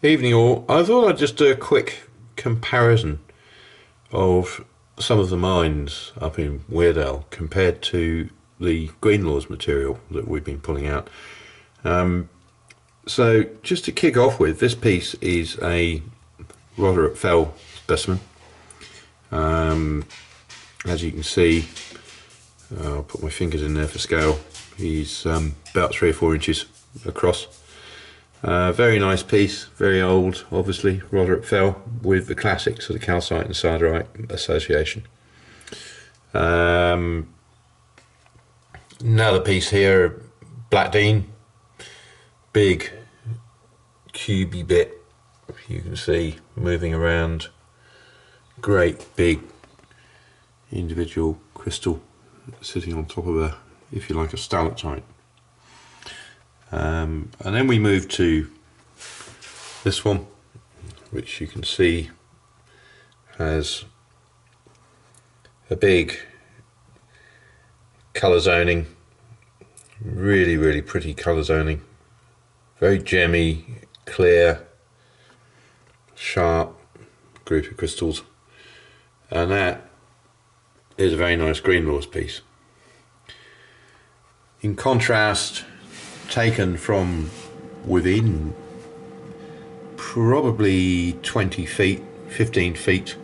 Evening all. I thought I'd just do a quick comparison of some of the mines up in Weardale compared to the Greenlaws material that we've been pulling out. So just to kick off with, this piece is a Rotherhope Fell specimen. As you can see, I'll put my fingers in there for scale. He's about 3 or 4 inches across. Very nice piece, very old, obviously, Rotherhope Fell, with the classic sort of calcite and siderite association. Another piece here, Blackdene, big cubey bit, you can see moving around, great big individual crystal sitting on top of a, if you like, a stalactite. And then we move to this one, which you can see has a big colour zoning, really pretty colour zoning, very gemmy, clear, sharp group of crystals, and that is a very nice Greenlaws piece. In contrast, taken from within probably 20 feet, 15 feet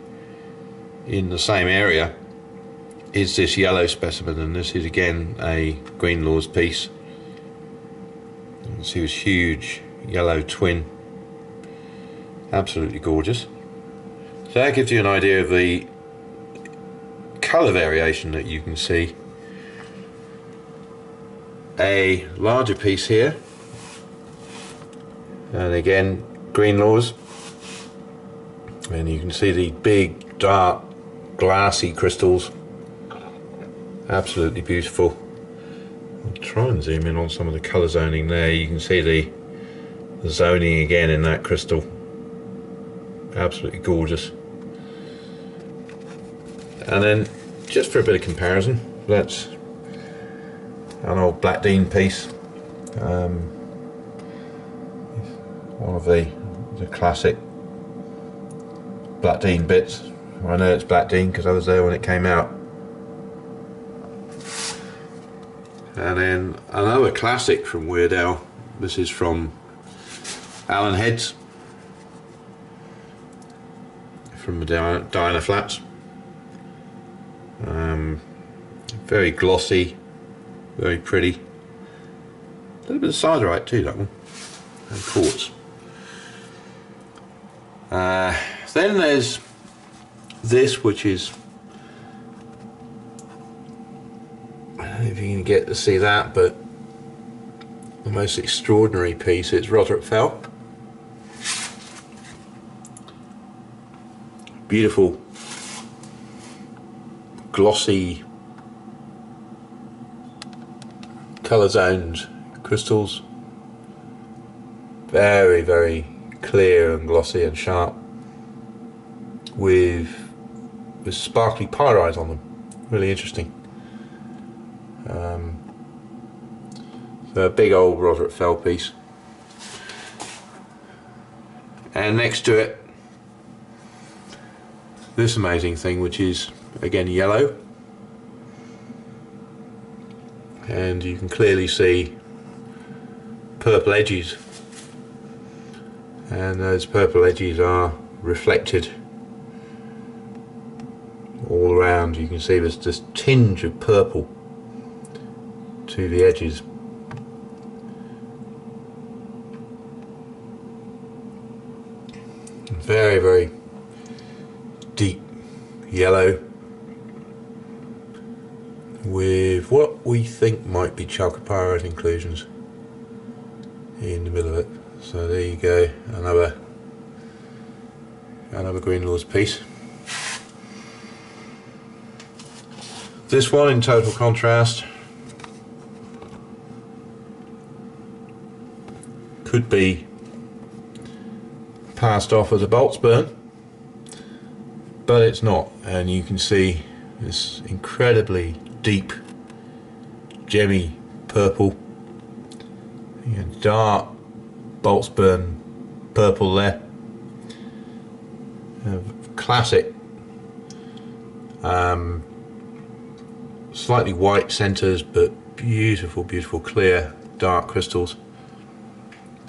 in the same area, is this yellow specimen, and this is again a Greenlaws piece. You can see this huge yellow twin, absolutely gorgeous. So that gives you an idea of the colour variation that you can see. A larger piece here, and again Greenlaws, and you can see the big dark glassy crystals, absolutely beautiful. I'll try and zoom in on some of the colour zoning there. You can see the zoning again in that crystal, absolutely gorgeous. And then just for a bit of comparison, that's an old Blackdene piece, one of the classic Blackdene bits. I know it's Blackdene because I was there when it came out. And then another classic from Weardale. This is from Allenheads, from the Diana Flats. Very glossy, very pretty. A little bit of siderite too, that one, and quartz. Then there's this, which is, I don't know if you can get to see that, but the most extraordinary piece. It's Rotherhope Fell. Beautiful, glossy, colour zoned crystals, very clear and glossy and sharp, with sparkly pyrites on them. Really interesting. So a big old Rotherhope Fell piece, and next to it this amazing thing, which is again yellow, and you can clearly see purple edges, and those purple edges are reflected all around. You can see there's this tinge of purple to the edges. Very deep yellow with what we think might be chalcopyrite inclusions in the middle of it. So there you go, another Greenlaws piece. This one, in total contrast, could be passed off as a Boltsburn, but it's not, and you can see this incredibly deep gemmy purple, dark Boltsburn purple there. Classic. Slightly white centres, but beautiful, beautiful clear dark crystals.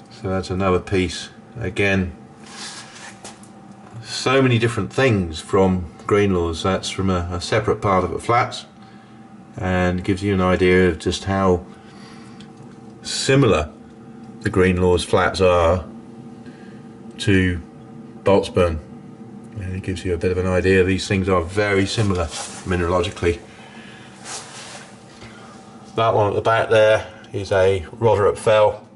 So that's another piece. Again, so many different things from Greenlaws. That's from a separate part of the flats, and gives you an idea of just how similar the Greenlaws flats are to Boltsburn. And it gives you a bit of an idea. These things are very similar mineralogically. That one at the back there is a Rotherhope fell,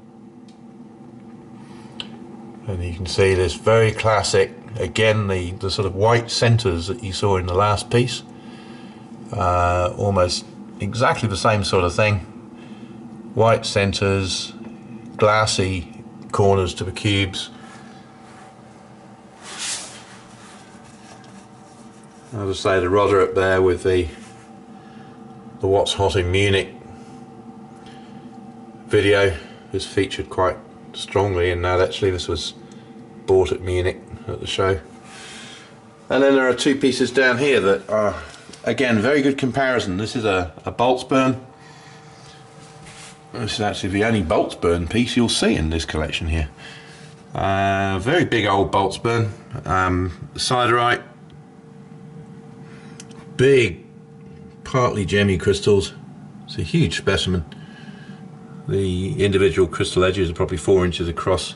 and you can see this very classic, again the sort of white centres that you saw in the last piece, almost exactly the same sort of thing. White centres, glassy corners to the cubes. I'll just say the Rotherhope there with the What's Hot in Munich video is featured quite strongly, and now actually this was bought at Munich at the show. And then there are two pieces down here that are, again, very good comparison. This is a Boltsburn. This is actually the only Boltsburn piece you'll see in this collection here. Very big old Boltsburn, siderite. Big, partly gemmy crystals. It's a huge specimen. The individual crystal edges are probably 4 inches across.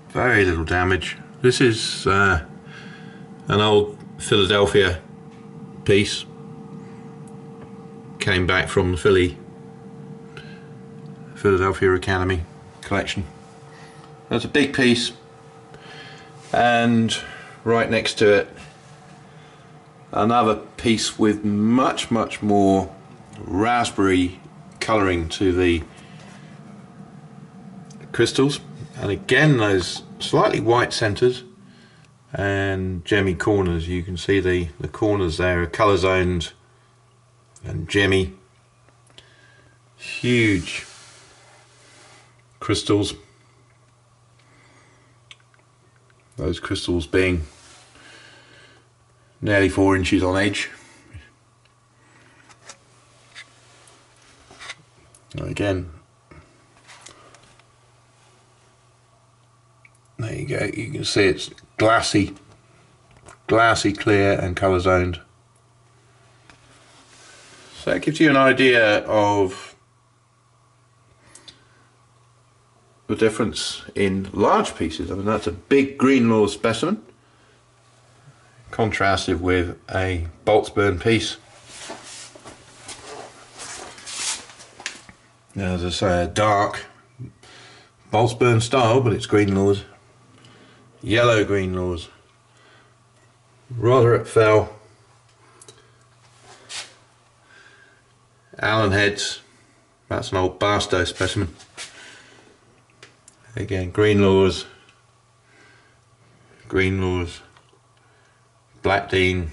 Very little damage. This is an old Philadelphia piece. Came back from the Philadelphia Academy collection. That's a big piece, and right next to it another piece with much more raspberry colouring to the crystals, and again those slightly white centres and gemmy corners. You can see the corners there are colour zoned and gemmy. Huge crystals, those crystals being nearly 4 inches on edge. Again, there you go, you can see it's glassy clear and colour zoned. So it gives you an idea of the difference in large pieces. I mean, that's a big Greenlaws specimen contrasted with a Boltsburn piece. Now, as I say, a dark Boltsburn style, but it's Greenlaws. Yellow Greenlaws. Rotherhope fell. Allenheads. That's an old Barstow specimen. Again, Greenlaws. Greenlaws. Blackdene,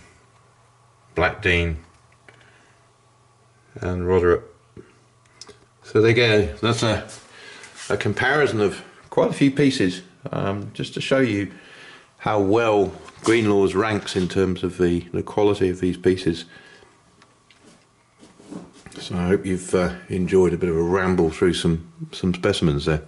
and Rotherhope. So there you go. That's a comparison of quite a few pieces, just to show you how well Greenlaws ranks in terms of the quality of these pieces. So I hope you've enjoyed a bit of a ramble through some specimens there.